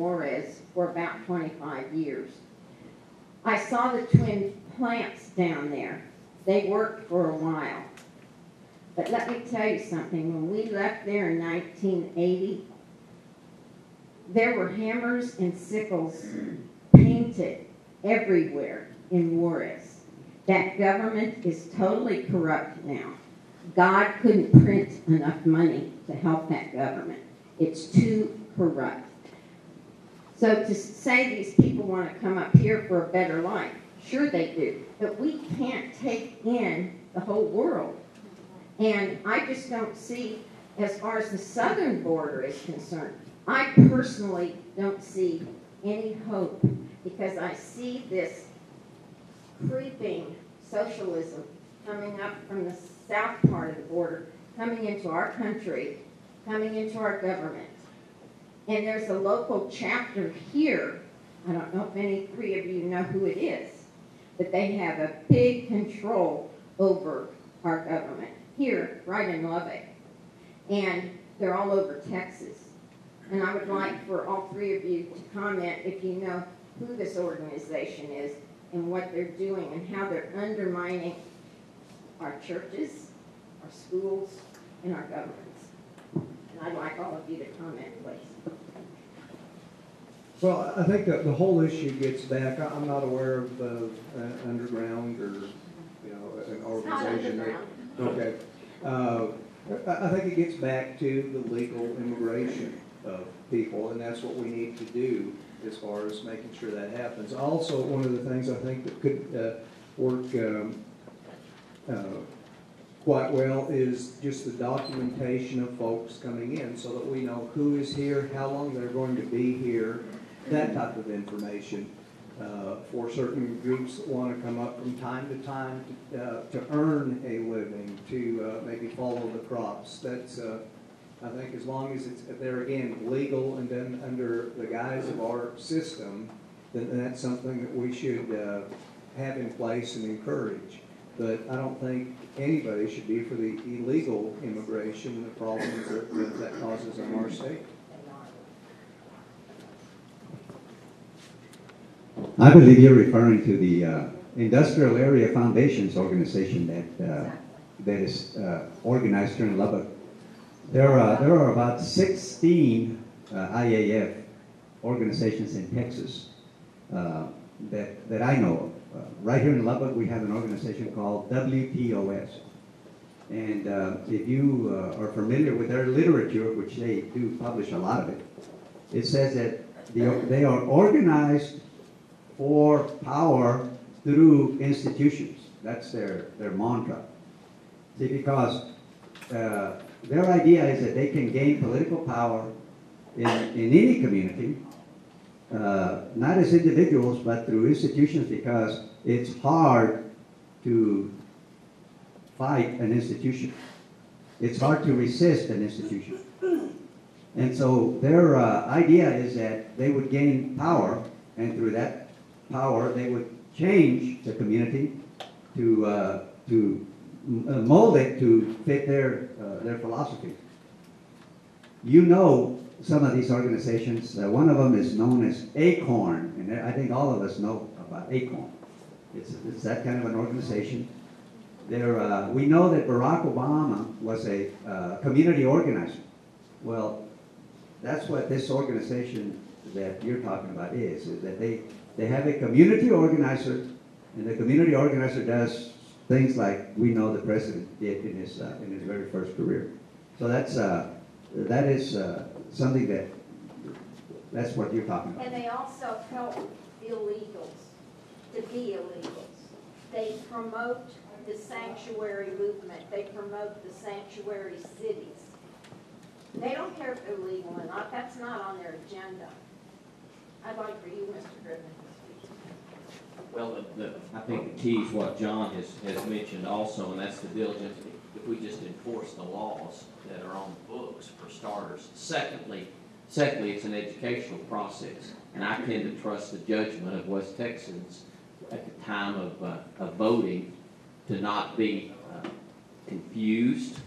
Juarez for about 25 years. I saw the twin plants down there. They worked for a while. But let me tell you something. When we left there in 1980, there were hammers and sickles painted everywhere in Juarez. That government is totally corrupt now. God couldn't print enough money to help that government. It's too corrupt. So to say these people want to come up here for a better life, sure they do, but we can't take in the whole world. And I just don't see, as far as the southern border is concerned, I personally don't see any hope, because I see this creeping socialism coming up from the south part of the border, coming into our country, coming into our government. And there's a local chapter here. I don't know if any three of you know who it is, but they have a big control over our government here, right in Lubbock. And they're all over Texas. And I would like for all three of you to comment if you know who this organization is and what they're doing and how they're undermining our churches, our schools, and our governments. And I'd like all of you to comment, please. Well, I think that the whole issue gets back. I'm not aware of underground or, an organization. It's not underground. Okay. I think it gets back to the legal immigration of people, and that's what we need to do as far as making sure that happens. Also, one of the things I think that could work quite well is just the documentation of folks coming in, so that we know who is here, how long they're going to be here, that type of information for certain groups that want to come up from time to time to earn a living, to maybe follow the crops. That's, I think, as long as it's, they're, again, legal and then under the guise of our system, then that's something that we should have in place and encourage. But I don't think anybody should be for the illegal immigration and the problems that causes in our state. I believe you're referring to the Industrial Area Foundations organization that is organized here in Lubbock. There are about 16 IAF organizations in Texas that I know of. Right here in Lubbock, we have an organization called WPOS. And if you are familiar with their literature, which they do publish a lot of it, it says that they are organized for power through institutions. That's their mantra. See, because their idea is that they can gain political power in any community, not as individuals, but through institutions, because it's hard to fight an institution. It's hard to resist an institution. And so their idea is that they would gain power, and through that power, they would change the community to mold it to fit their philosophy. You know some of these organizations. One of them is known as ACORN, and I think all of us know about ACORN. It's that kind of an organization. We know that Barack Obama was a community organizer. Well, that's what this organization that you're talking about is that they have a community organizer, and the community organizer does things like we know the president did in his very first career. So that is something that's what you're talking about. And they also help illegals to be illegals. They promote the sanctuary movement. They promote the sanctuary cities. They don't care if they're legal or not. That's not on their agenda. I'd like for you, Mr. Griffin, to speak. Well, I think the key is what John has mentioned also, and that's the diligence. If we just enforce the laws that are on the books, for starters. Secondly, it's an educational process, and I tend to trust the judgment of West Texans at the time of voting to not be confused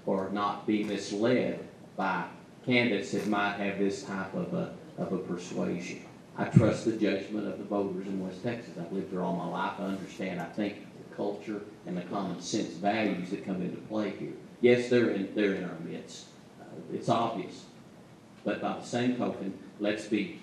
or not be misled by candidates that might have this type of a persuasion. I trust the judgment of the voters in West Texas. I've lived here all my life. I understand, I think, the culture and the common sense values that come into play here. Yes, they're in our midst. It's obvious. But by the same token, let's be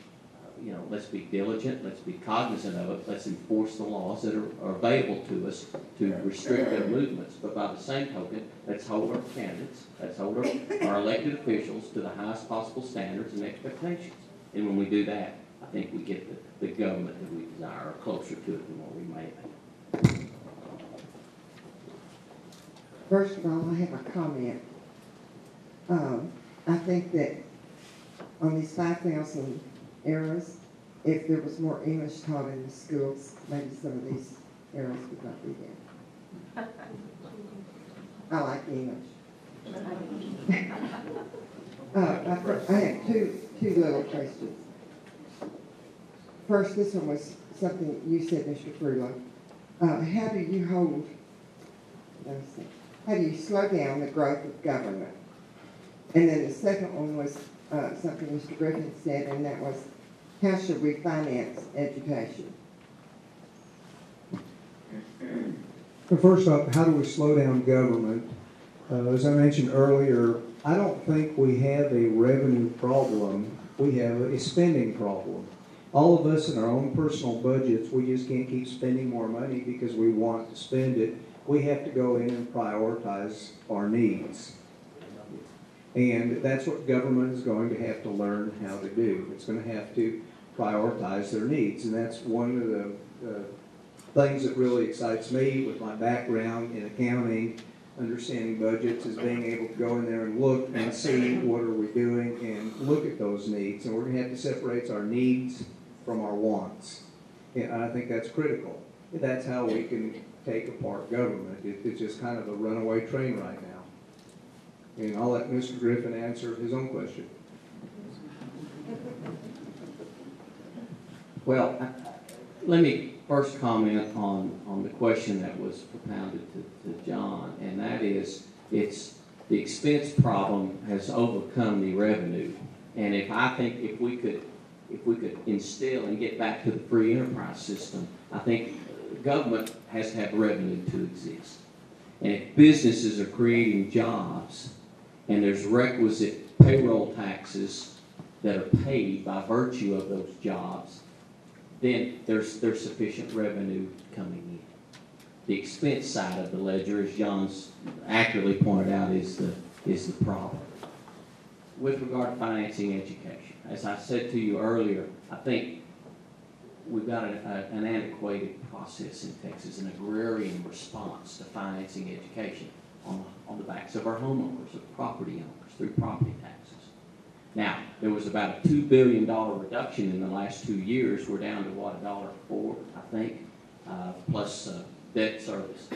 diligent, let's be cognizant of it, let's enforce the laws that are available to us to restrict their movements. But by the same token, let's hold our candidates, let's hold our elected officials to the highest possible standards and expectations. And when we do that, I think we get the government that we desire, or closer to it than what we may be. First of all, I have a comment. I think that on these 5,000 errors, if there was more English taught in the schools, maybe some of these errors would not be there. I like English. I have two little questions. First, this one was something you said, Mr. Frullo. How do you slow down the growth of government? And then the second one was something Mr. Griffin said, and that was, how should we finance education? Well, first off, how do we slow down government? As I mentioned earlier, I don't think we have a revenue problem. We have a spending problem. All of us in our own personal budgets, we just can't keep spending more money because we want to spend it. We have to go in and prioritize our needs. And that's what government is going to have to learn how to do. It's going to have to prioritize their needs. And that's one of the things that really excites me with my background in accounting, understanding budgets, is being able to go in there and look and see what are we doing and look at those needs. And we're going to have to separate our needs from our wants. And I think that's critical. That's how we can take apart government. It's just kind of a runaway train right now. And I'll let Mr. Griffin answer his own question. Well, let me first comment on the question that was propounded to John, and that is, it's the expense problem has overcome the revenue. And if we could instill and get back to the free enterprise system, I think government has to have revenue to exist. And if businesses are creating jobs and there's requisite payroll taxes that are paid by virtue of those jobs, then there's sufficient revenue coming in. The expense side of the ledger, as John's accurately pointed out, is the problem. With regard to financing education, as I said to you earlier, I think we've got an antiquated process in Texas, an agrarian response to financing education on the backs of our homeowners, of property owners, through property taxes. Now, there was about a $2 billion reduction in the last 2 years. We're down to, what, $1.04, I think, plus debt service.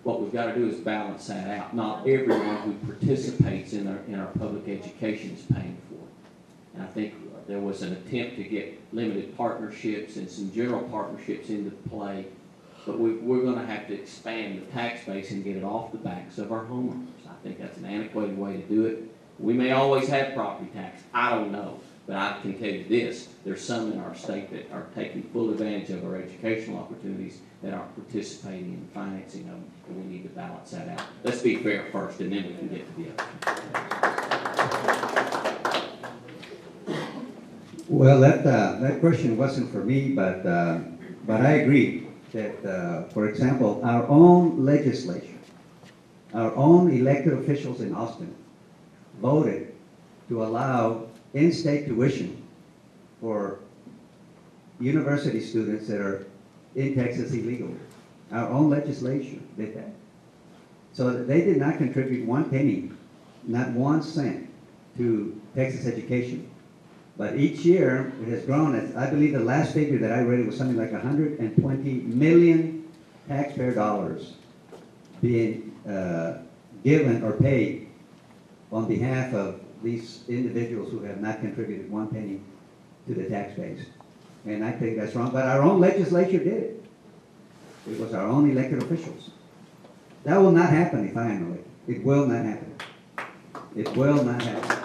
What we've got to do is balance that out. Not everyone who participates in our public education is paying for it. And I think there was an attempt to get limited partnerships and some general partnerships into play, but we're going to have to expand the tax base and get it off the backs of our homeowners. I think that's an antiquated way to do it. We may always have property tax. I don't know. But I can tell you this, there's some in our state that are taking full advantage of our educational opportunities that aren't participating in financing them, and we need to balance that out. Let's be fair first, and then we can get to the other. Well, that question wasn't for me, but I agree that, for example, our own legislature, our own elected officials in Austin voted to allow in-state tuition for university students that are in Texas illegally. Our own legislature did that. So they did not contribute one penny, not 1 cent, to Texas education. But each year it has grown. I believe the last figure that I read was something like 120 million taxpayer dollars being given or paid on behalf of these individuals who have not contributed 1 penny to the tax base. And I think that's wrong. But our own legislature did it. It was our own elected officials. That will not happen if I am elected. It will not happen. It will not happen.